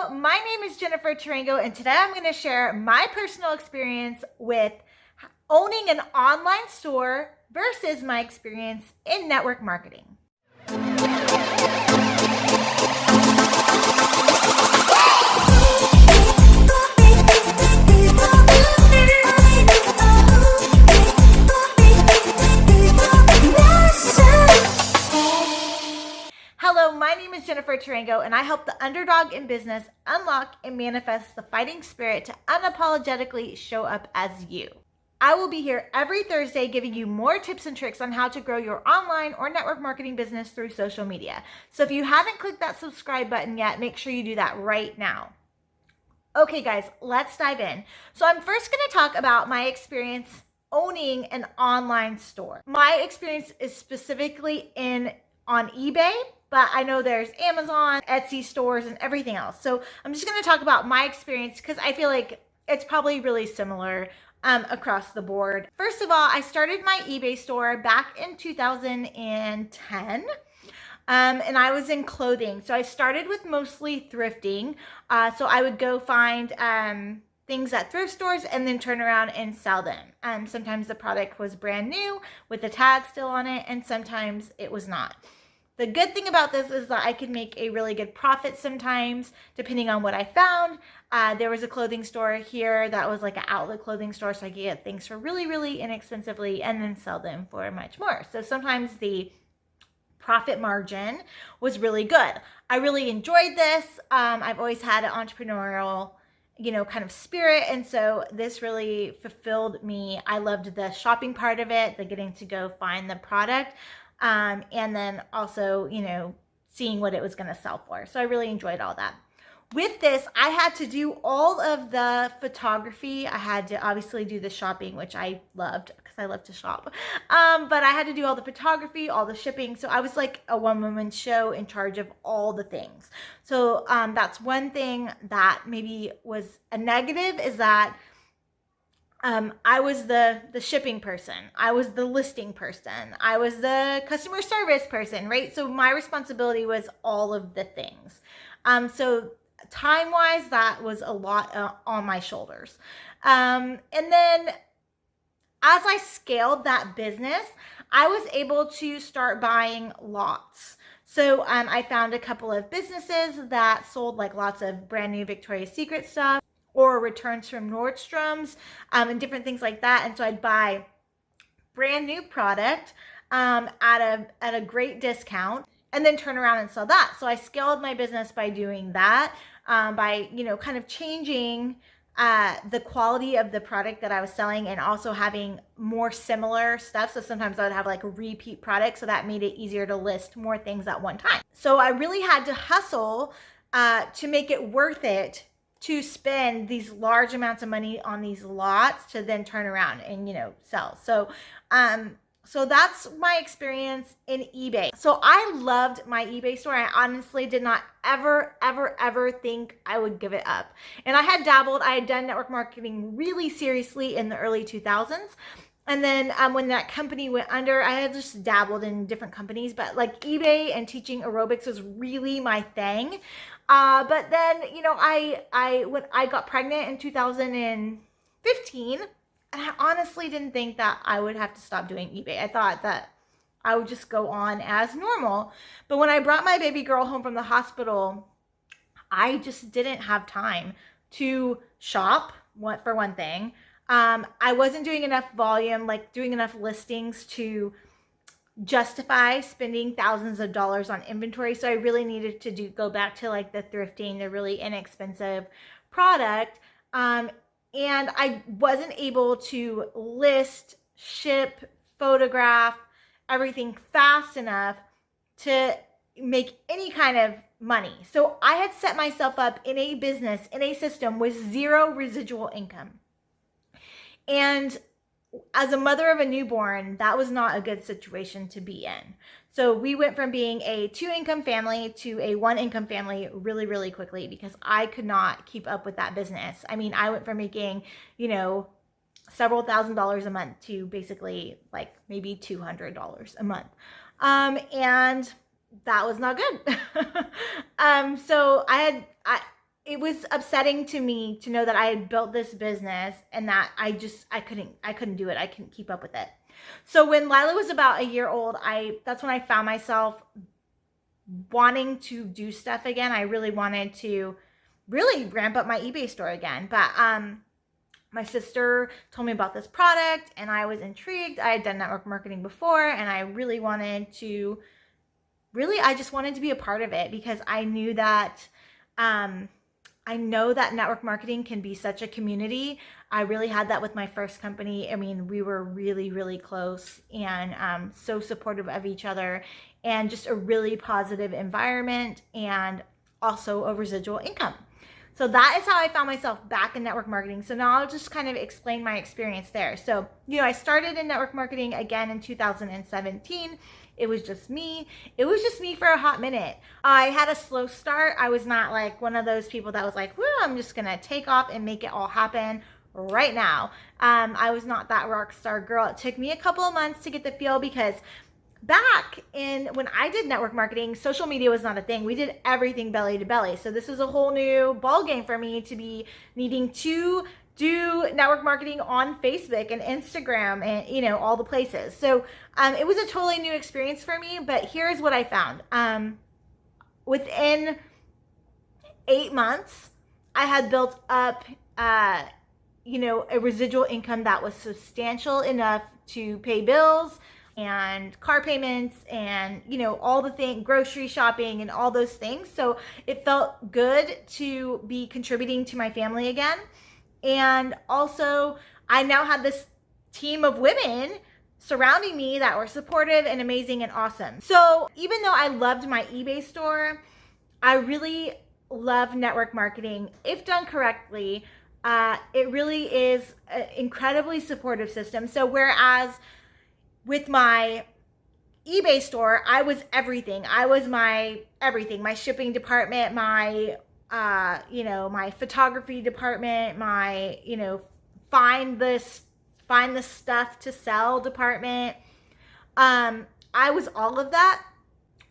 Hello, my name is Jennifer Tarango, and today I'm going to share my personal experience with owning an online store versus my experience in network marketing. Hello, my name is Jennifer Tarango, and I help the underdog in business unlock and manifest the fighting spirit to unapologetically show up as you. I will be here every Thursday giving you more tips and tricks on how to grow your online or network marketing business through social media. So if you haven't clicked that subscribe button yet, make sure you do that right now. Okay guys, let's dive in. So I'm first going to talk about my experience owning an online store. My experience is specifically on eBay, but I know there's Amazon, Etsy stores, and everything else. So I'm just going to talk about my experience because I feel like it's probably really similar across the board. First of all, I started my eBay store back in 2010. And I was in clothing. So I started with mostly thrifting. So I would go find things at thrift stores and then turn around and sell them. Sometimes the product was brand new with the tag still on it, and sometimes it was not. The good thing about this is that I could make a really good profit sometimes, depending on what I found. There was a clothing store here that was like an outlet clothing store, so I could get things for really, really inexpensively and then sell them for much more. So sometimes the profit margin was really good. I really enjoyed this. I've always had an entrepreneurial, kind of spirit. And so this really fulfilled me. I loved the shopping part of it, the getting to go find the product. And then also, seeing what it was going to sell for. So I really enjoyed all that. With this, I had to do all of the photography. I had to obviously do the shopping, which I loved because I love to shop. But I had to do all the photography, all the shipping. So I was like a one-woman show in charge of all the things. So that's one thing that maybe was a negative, is that I was the shipping person. I was the listing person. I was the customer service person, right? So my responsibility was all of the things. So time-wise, that was a lot on my shoulders. And then as I scaled that business, I was able to start buying lots. So I found a couple of businesses that sold like lots of brand new Victoria's Secret stuff, or returns from Nordstrom's, and different things like that. And so I'd buy brand new product at a great discount and then turn around and sell that. So I scaled my business by doing that, by, kind of changing the quality of the product that I was selling and also having more similar stuff. So sometimes I would have like a repeat product, so that made it easier to list more things at one time. So I really had to hustle to make it worth it to spend these large amounts of money on these lots to then turn around and, sell. So that's my experience in eBay. So I loved my eBay store. I honestly did not ever think I would give it up. And I had dabbled. I had done network marketing really seriously in the early 2000s. And then when that company went under, I had just dabbled in different companies, but like eBay and teaching aerobics was really my thing. But then, when I got pregnant in 2015, and I honestly didn't think that I would have to stop doing eBay. I thought that I would just go on as normal. But when I brought my baby girl home from the hospital, I just didn't have time to shop, for one thing. I wasn't doing enough volume, like doing enough listings to justify spending thousands of dollars on inventory. So I really needed to go back to like the thrifting, the really inexpensive product. And I wasn't able to list, ship, photograph, everything fast enough to make any kind of money. So I had set myself up in a business, in a system with zero residual income. And as a mother of a newborn, that was not a good situation to be in. So we went from being a 2-income family to a 1-income family really, really quickly because I could not keep up with that business. I mean, I went from making, several $1,000s a month to basically like maybe $200 a month. And that was not good. So it was upsetting to me to know that I had built this business and that I couldn't do it. I couldn't keep up with it. So when Lila was about a year old, that's when I found myself wanting to do stuff again. I really wanted to really ramp up my eBay store again. But my sister told me about this product and I was intrigued. I had done network marketing before and I really wanted to I just wanted to be a part of it because I knew that I know that network marketing can be such a community. I really had that with my first company. I mean, we were really, really close and so supportive of each other and just a really positive environment and also a residual income. So that is how I found myself back in network marketing. So now I'll just kind of explain my experience there. So, I started in network marketing again in 2017. It was just me. It was just me for a hot minute. I had a slow start. I was not like one of those people that was like, well, I'm just going to take off and make it all happen right now. I was not that rock star girl. It took me a couple of months to get the feel because back in when I did network marketing, social media was not a thing. We did everything belly to belly. So this was a whole new ball game for me to be needing to do network marketing on Facebook and Instagram and all the places. So it was a totally new experience for me. But here's what I found. Within 8 months, I had built up a residual income that was substantial enough to pay bills and car payments and all the things, grocery shopping and all those things. So it felt good to be contributing to my family again. And also I now had this team of women surrounding me that were supportive and amazing and awesome. So even though I loved my eBay store, I really love network marketing. If done correctly, it really is an incredibly supportive system. So whereas with my eBay store, I was everything. I was my everything, my shipping department, my my photography department, my find the stuff to sell department. I was all of that.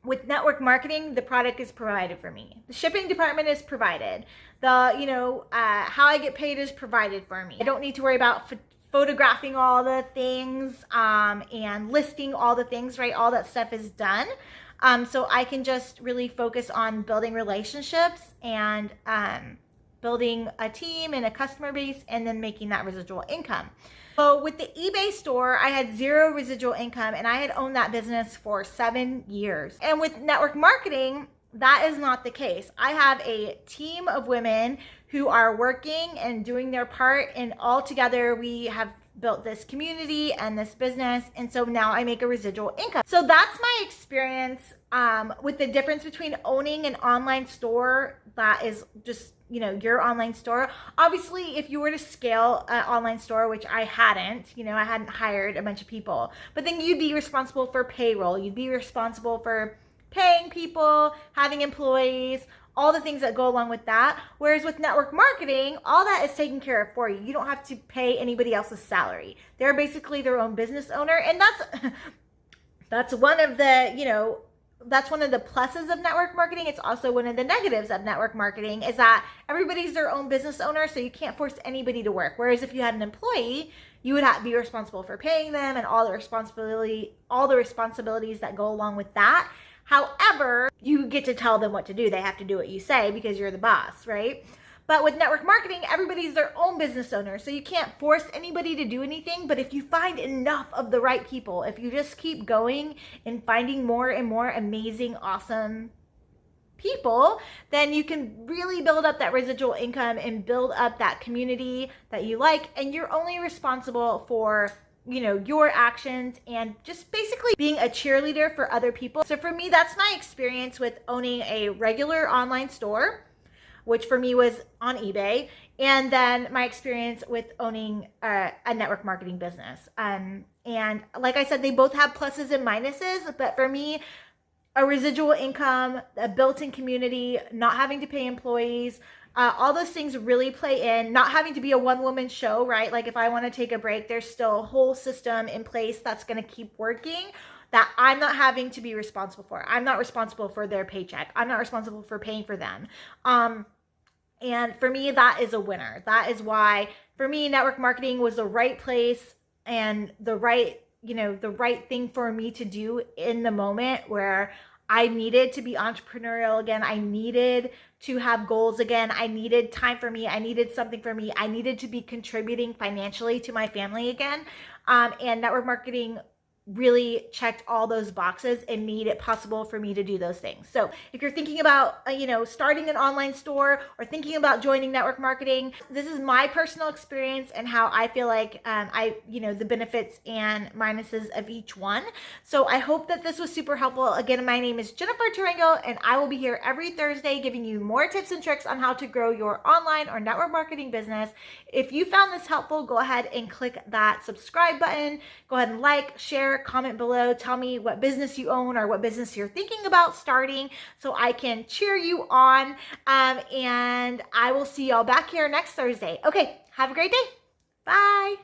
With network marketing, the product is provided for me. The shipping department is provided. The how I get paid is provided for me. I don't need to worry about photographing all the things and listing all the things, right? All that stuff is done. So I can just really focus on building relationships and building a team and a customer base and then making that residual income. So with the eBay store, I had zero residual income and I had owned that business for 7 years. And with network marketing, that is not the case. I have a team of women who are working and doing their part, and all together we have built this community and this business, and so now I make a residual income. So that's my experience with the difference between owning an online store that is just your online store. Obviously, if you were to scale an online store, which I hadn't, I hadn't hired a bunch of people, but then you'd be responsible for payroll, you'd be responsible for paying people, having employees, all the things that go along with that. Whereas with network marketing, all that is taken care of for you. You don't have to pay anybody else's salary. They're basically their own business owner. And that's one of the, that's one of the pluses of network marketing. It's also one of the negatives of network marketing is that everybody's their own business owner, so you can't force anybody to work. Whereas if you had an employee, you would have to be responsible for paying them and all the responsibilities that go along with that. However, you get to tell them what to do. They have to do what you say because you're the boss, right? But with network marketing, everybody's their own business owner. So you can't force anybody to do anything. But if you find enough of the right people, if you just keep going and finding more and more amazing, awesome people, then you can really build up that residual income and build up that community that you like. And you're only responsible for your actions and just basically being a cheerleader for other people. So for me, that's my experience with owning a regular online store, which for me was on eBay, and then my experience with owning a network marketing business. And like I said, they both have pluses and minuses, but for me, a residual income, a built-in community, not having to pay employees, all those things really play in. Not having to be a one-woman show, right? Like if I want to take a break, there's still a whole system in place that's going to keep working that I'm not having to be responsible for. I'm not responsible for their paycheck. I'm not responsible for paying for them. And for me, that is a winner. That is why, for me, network marketing was the right place and the right, the right thing for me to do in the moment where I needed to be entrepreneurial again. I needed to have goals again. I needed time for me. I needed something for me. I needed to be contributing financially to my family again. And network marketing really checked all those boxes and made it possible for me to do those things. So if you're thinking about, starting an online store or thinking about joining network marketing, this is my personal experience and how I feel like the benefits and minuses of each one. So I hope that this was super helpful. Again, my name is Jennifer Tarango, and I will be here every Thursday giving you more tips and tricks on how to grow your online or network marketing business. If you found this helpful, go ahead and click that subscribe button. Go ahead and like, share, comment below. Tell me what business you own or what business you're thinking about starting so I can cheer you on. And I will see y'all back here next Thursday. Okay, have a great day. Bye.